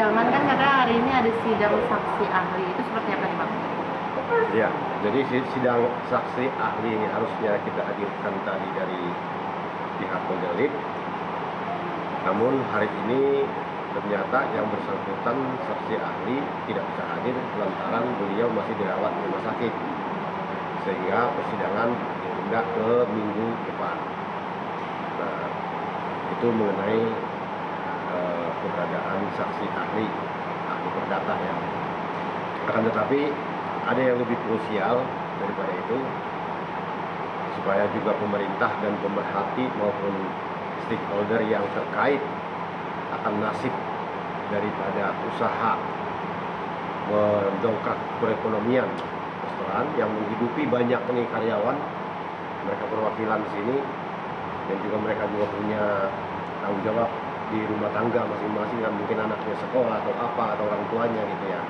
persidangan kan katanya hari ini ada sidang saksi ahli, itu seperti apa nih Bang? Ya, jadi sidang saksi ahli ini harusnya kita hadirkan tadi dari pihak Golden Leap. Namun hari ini ternyata yang bersangkutan saksi ahli tidak bisa hadir lantaran beliau masih dirawat di rumah sakit, sehingga persidangan ditunda ke minggu depan. Nah, itu mengenai keberadaan saksi ahli perdata ya. Akan tetapi ada yang lebih krusial daripada itu, supaya juga pemerintah dan pemerhati maupun stakeholder yang terkait akan nasib daripada usaha mendongkrak perekonomian restoran yang menghidupi banyak nih karyawan, mereka perwakilan di sini, dan juga mereka juga punya tanggung jawab di rumah tangga masing-masing, yang mungkin anaknya sekolah atau apa, atau orang tuanya gitu ya.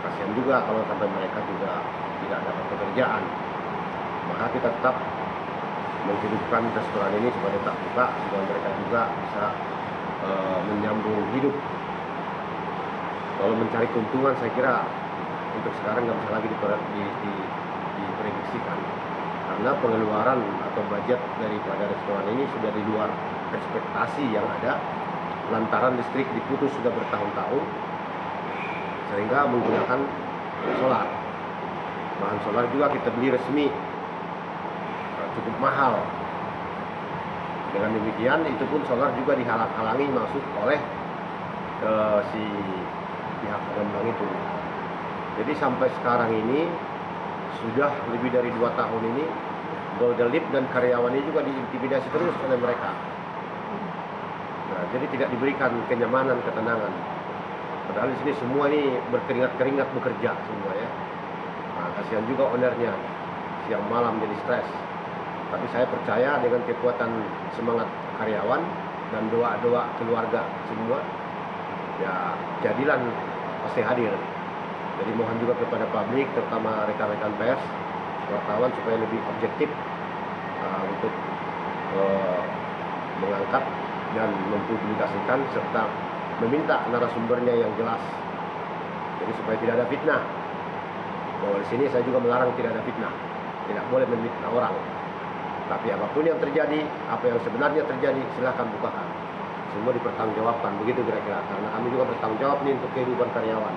Kasihan juga kalau sampai mereka juga tidak dapat pekerjaan. Maka kita tetap menghidupkan restoran ini supaya tetap buka, supaya mereka juga bisa menyambung hidup. Kalau mencari keuntungan, saya kira untuk sekarang nggak bisa lagi diprediksikan, karena pengeluaran atau budget daripada restoran ini sudah di luar ekspektasi yang ada, lantaran listrik diputus sudah bertahun-tahun, sehingga menggunakan solar. Bahan solar juga kita beli resmi, cukup mahal. Dengan demikian, itu pun solar juga dihalang-halangi masuk oleh si pihak pengembang itu. Jadi sampai sekarang ini sudah lebih dari 2 tahun ini, Golden Leap dan karyawannya juga diintimidasi terus oleh mereka. Nah, jadi tidak diberikan kenyamanan, ketenangan. Padahal di sini semua ini berkeringat-keringat bekerja semua ya. Nah, kasihan juga ownernya, siang malam jadi stres. Tapi saya percaya dengan kekuatan semangat karyawan dan doa-doa keluarga semua, ya jadilan pasti hadir. Jadi mohon juga kepada publik, terutama rekan-rekan pers, wartawan, supaya lebih objektif untuk mengangkat dan mempublikasikan serta meminta narasumbernya yang jelas. Jadi supaya tidak ada fitnah. Bahwa di sini saya juga melarang tidak ada fitnah, tidak boleh memfitnah orang. Tapi apapun yang terjadi, apa yang sebenarnya terjadi, silahkan bukakan. Semua dipertanggungjawabkan, begitu kira-kira. Karena kami juga bertanggung jawab nih untuk kehidupan karyawan.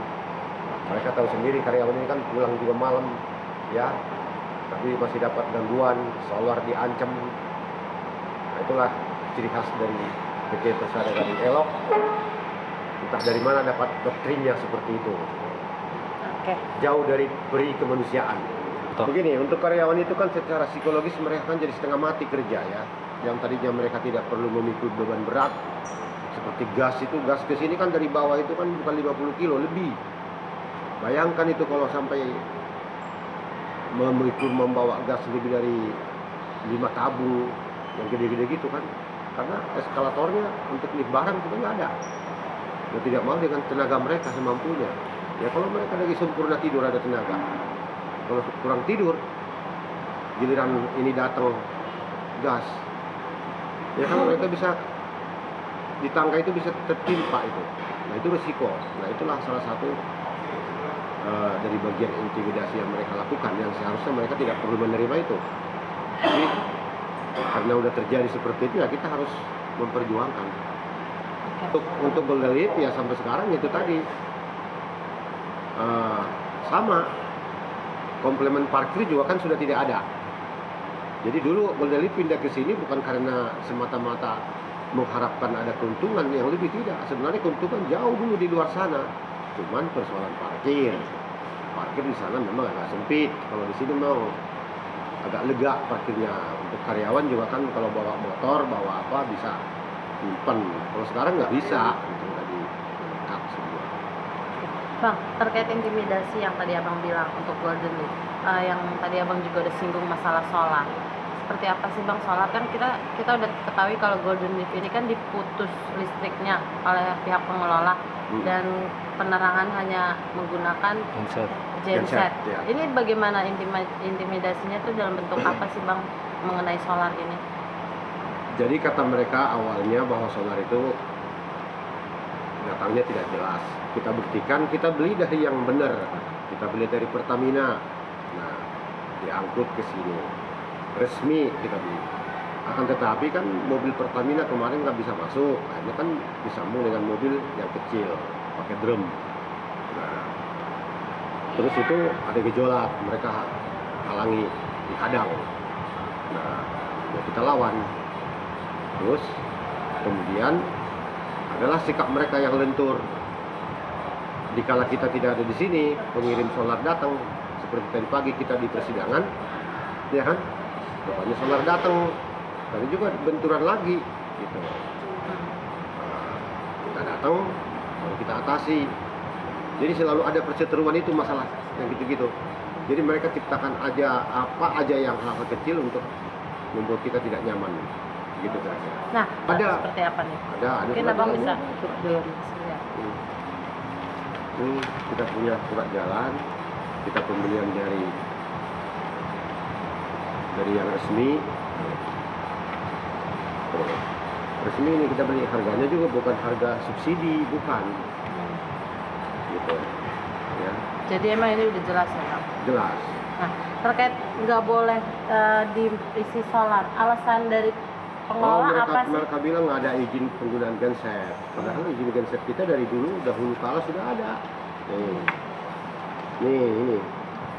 Mereka tahu sendiri karyawan ini kan pulang juga malam, ya. Tapi masih dapat gangguan, solar diancam. Nah, itulah ciri khas dari PT Persada Gading Elok. Entah dari mana dapat doktrinnya seperti itu. Oke. Jauh dari peri kemanusiaan. Begini, untuk karyawan itu kan secara psikologis mereka kan jadi setengah mati kerja ya. Yang tadinya mereka tidak perlu memikul beban berat, seperti gas itu, gas ke sini kan dari bawah itu kan bukan 50 kilo lebih. Bayangkan itu kalau sampai membawa gas lebih dari 5 tabung yang gede-gede gitu kan, karena eskalatornya untuk lift barang itu nggak ada. Mau tidak mau dengan tenaga mereka semampunya. Ya kalau mereka lagi sempurna tidur ada tenaga. Kalau kurang tidur, giliran ini datang gas, ya kan mereka bisa di tangga itu bisa tertimpa itu. Nah itu risiko. Nah itulah salah satu dari bagian intimidasi yang mereka lakukan, yang seharusnya mereka tidak perlu menerima itu. Tapi karena udah terjadi seperti itu, ya kita harus memperjuangkan. Untuk Golden Leap ya sampai sekarang itu tadi sama. Komplemen parkir juga kan sudah tidak ada. Jadi dulu Golden Leap pindah ke sini bukan karena semata-mata mengharapkan ada keuntungan, yang lebih tidak. Sebenarnya keuntungan jauh dulu di luar sana. Cuman persoalan parkir. Parkir di sana memang agak sempit. Kalau di sini mau agak lega parkirnya. Untuk karyawan juga kan kalau bawa motor, bawa apa bisa simpen. Kalau sekarang nggak bisa. Itu nggak dilengkap semua. Bang, terkait intimidasi yang tadi Abang bilang untuk Golden Leap, yang tadi Abang juga udah singgung masalah solar. Seperti apa sih Bang solar? Kan kita udah ketahui kalau Golden Leap ini kan diputus listriknya oleh pihak pengelola dan penerangan hanya menggunakan genset. Ya. Ini bagaimana intimidasinya itu dalam bentuk apa sih Bang mengenai solar ini? Jadi kata mereka awalnya bahwa solar itu nggak belakangnya tidak jelas. Kita buktikan, kita beli dari yang benar, kita beli dari Pertamina, nah diangkut ke sini, resmi kita beli. Akan tetapi kan mobil Pertamina kemarin nggak bisa masuk, akhirnya kan disambung dengan mobil yang kecil pakai drum. Nah, terus itu ada gejolak, mereka halangi, dihadang. Nah, ya kita lawan. Terus kemudian adalah sikap mereka yang lentur. Dikala kita tidak ada di sini, pengirim solar datang. Seperti tadi pagi kita di persidangan, ya kan? Bapaknya solar datang, tadi juga benturan lagi, gitu. Nah, kita datang, baru kita atasi. Jadi selalu ada perseteruan itu masalah yang gitu-gitu. Jadi mereka ciptakan aja apa aja yang hal-hal kecil untuk membuat kita tidak nyaman, gitu kira-kira. Nah, Ada. seperti apa nih? Ada Mungkin surat abang jalan. bisa belum lihat. Ini kita punya surat jalan, kita pembelian dari yang resmi. Resmi ini kita beli, harganya juga bukan harga subsidi, bukan, gitu. Ya, Jadi emang ini udah jelas ya Bang? jelas. Nah, terkait nggak boleh diisi solar, alasan dari pengelola apa sih? Mereka bilang nggak ada izin penggunaan genset. Padahal izin genset kita dari dulu dahulu kala sudah ada.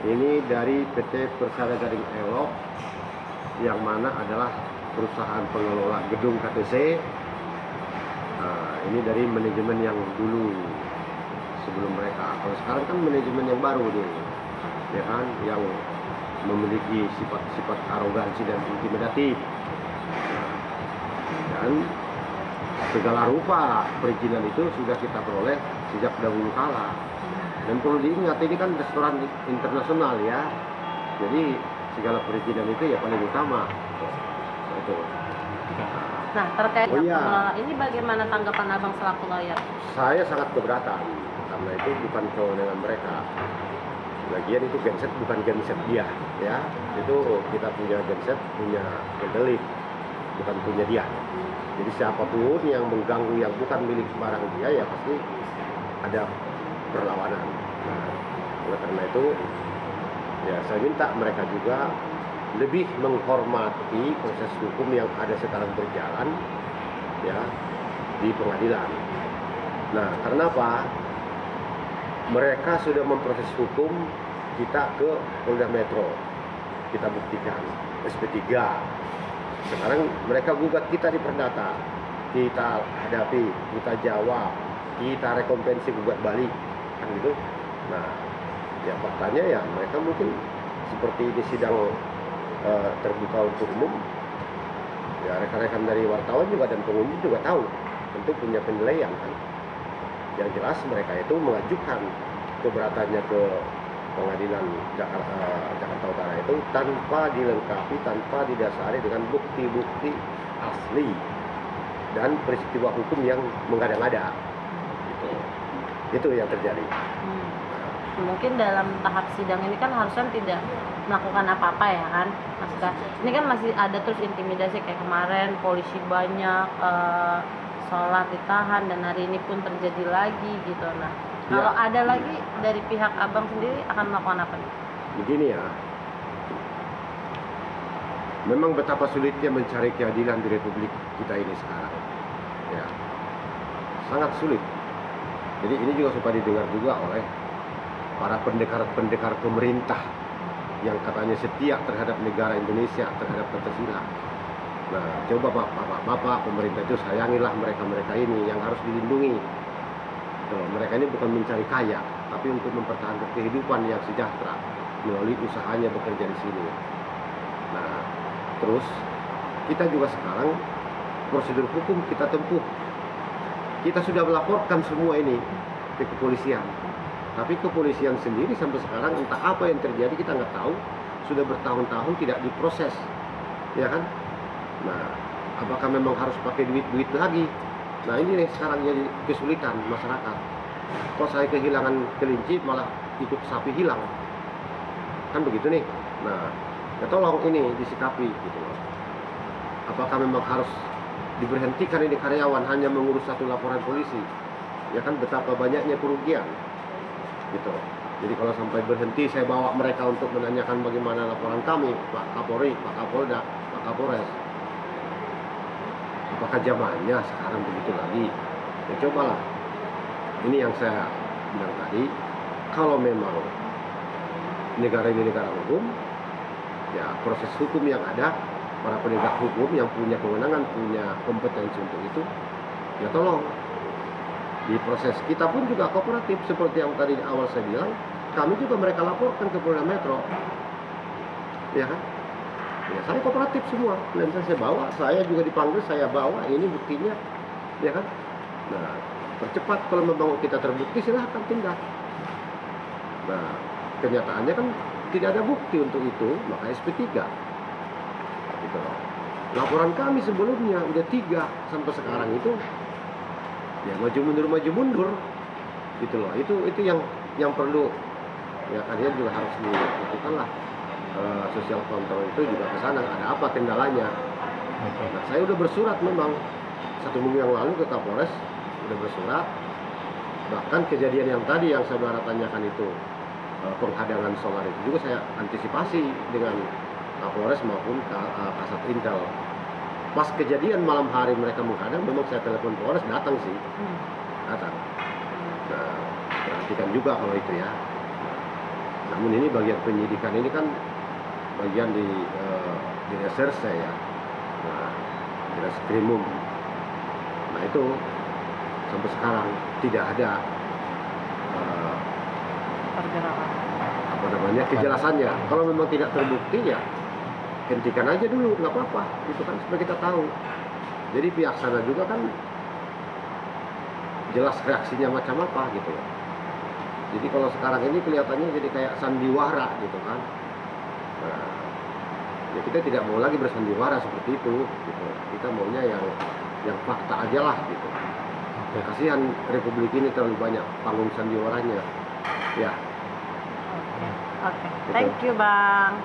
Ini dari PT Persada Gading Elok, yang mana adalah perusahaan pengelola gedung KTC. Nah, ini dari manajemen yang dulu sebelum mereka. Kalau sekarang kan manajemen yang baru nih, ya kan, yang memiliki sifat-sifat arogansi dan intimidatif. Dan segala rupa perizinan itu sudah kita peroleh sejak dahulu kala. Dan perlu diingat, ini kan restoran internasional ya, jadi segala perizinan itu ya paling utama. Itu. Nah, terkait Oh iya. pengelola ini bagaimana tanggapan abang selaku lawyer? Saya sangat keberatan karena itu bukan kewenangan mereka. Lagian itu genset bukan genset dia, ya. Itu kita punya genset, punya gendelik, bukan punya dia. Jadi siapapun yang mengganggu yang bukan milik sembarang dia, ya pasti ada perlawanan. Nah, oleh karena itu, ya saya minta mereka juga lebih menghormati proses hukum yang ada sekarang berjalan, ya, di pengadilan. Nah, karena apa? Mereka sudah memproses hukum kita ke Polda Metro, kita buktikan SP3. Sekarang mereka gugat kita di perdata, kita hadapi, kita jawab, kita rekompensi gugat balik, kan gitu. Nah, ya faktanya ya mereka mungkin seperti di sidang terbuka untuk umum, ya rekan-rekan dari wartawan juga dan pengunjung juga tahu, tentu punya penilaian kan. Yang jelas mereka itu mengajukan keberatannya ke pengadilan Jakarta Utara itu tanpa dilengkapi, tanpa didasari dengan bukti-bukti asli dan peristiwa hukum yang mengada-ngada. Itu yang terjadi. Mungkin dalam tahap sidang ini kan harusnya tidak melakukan apa-apa ya kan, maksudnya ini kan masih ada terus intimidasi kayak kemarin polisi banyak, sholat ditahan, dan hari ini pun terjadi lagi gitu. Nah, kalau ada lagi dari pihak abang sendiri akan melakukan apa nih? Begini ya, memang betapa sulitnya mencari keadilan di Republik kita ini sekarang, ya, sangat sulit. Jadi ini juga supaya didengar juga oleh para pendekar-pendekar pemerintah yang katanya setia terhadap negara Indonesia, terhadap Pancasila. Nah, coba bapak-bapak pemerintah itu sayangilah mereka-mereka ini yang harus dilindungi. Tuh, mereka ini bukan mencari kaya, tapi untuk mempertahankan kehidupan yang sejahtera melalui usahanya bekerja di sini. Nah, terus kita juga sekarang prosedur hukum kita tempuh. Kita sudah melaporkan semua ini ke kepolisian. Tapi kepolisian sendiri sampai sekarang entah apa yang terjadi kita nggak tahu, sudah bertahun-tahun tidak diproses, ya kan? Nah, apakah memang harus pakai duit lagi? Nah, ini nih sekarang jadi kesulitan masyarakat. Kok saya kehilangan kelinci malah ikut sapi hilang, kan begitu nih? Nah, ya tolong ini disikapi gitu loh. Apakah memang harus diberhentikan ini karyawan hanya mengurus satu laporan polisi? ya kan betapa banyaknya kerugian gitu. Jadi kalau sampai berhenti saya bawa mereka untuk menanyakan bagaimana laporan kami, Pak Kapolri, Pak Kapolda, Pak Kapolres, apakah zamannya sekarang begitu lagi? Ya cobalah, ini yang saya bilang tadi, kalau memang negara ini negara hukum, ya proses hukum yang ada, para penegak hukum yang punya kewenangan, punya kompetensi untuk itu, ya tolong. Di proses kita pun juga kooperatif, seperti yang tadi di awal saya bilang, kami juga mereka laporkan ke Polda Metro, ya kan? Ya saya kooperatif semua, dan saya bawa, saya juga dipanggil, saya bawa, ini buktinya, ya kan? Nah, percepat kalau memang kita terbukti silahkan tindak. Nah, kenyataannya kan tidak ada bukti untuk itu, maka SP3. Gitu loh. Laporan kami sebelumnya udah 3 sampai sekarang itu ya maju mundur gitu loh. Itu yang perlu ya, kalian juga harus dilakukan lah. Sosial kontrol itu juga ke sana, ada apa kendalanya. Nah, saya udah bersurat memang 1 minggu yang lalu ke Kapolres, udah bersurat. Bahkan kejadian yang tadi yang saudara tanyakan itu, penghadangan solar itu juga saya antisipasi dengan Kapolres maupun Kasat Intel. Pas kejadian malam hari mereka menghadang, memang saya telepon Polres, datang sih, datang. Nah, perhatikan juga kalau itu ya. Namun ini bagian penyidikan ini kan bagian di reserse ya, nah, di reskrimum. Nah itu sampai sekarang tidak ada pergerakan apa namanya kejelasannya. Kalau memang tidak terbukti ya hentikan aja dulu, nggak apa-apa, gitu kan, supaya kita tahu. Jadi pihak sana juga kan jelas reaksinya macam apa gitu ya. Jadi kalau sekarang ini kelihatannya jadi kayak sandiwara gitu kan. Nah, ya kita tidak mau lagi bersandiwara seperti itu gitu. Kita maunya yang fakta aja lah gitu. Kasihan Republik ini terlalu banyak panggung sandiwaranya ya. Oke. Thank you Bang.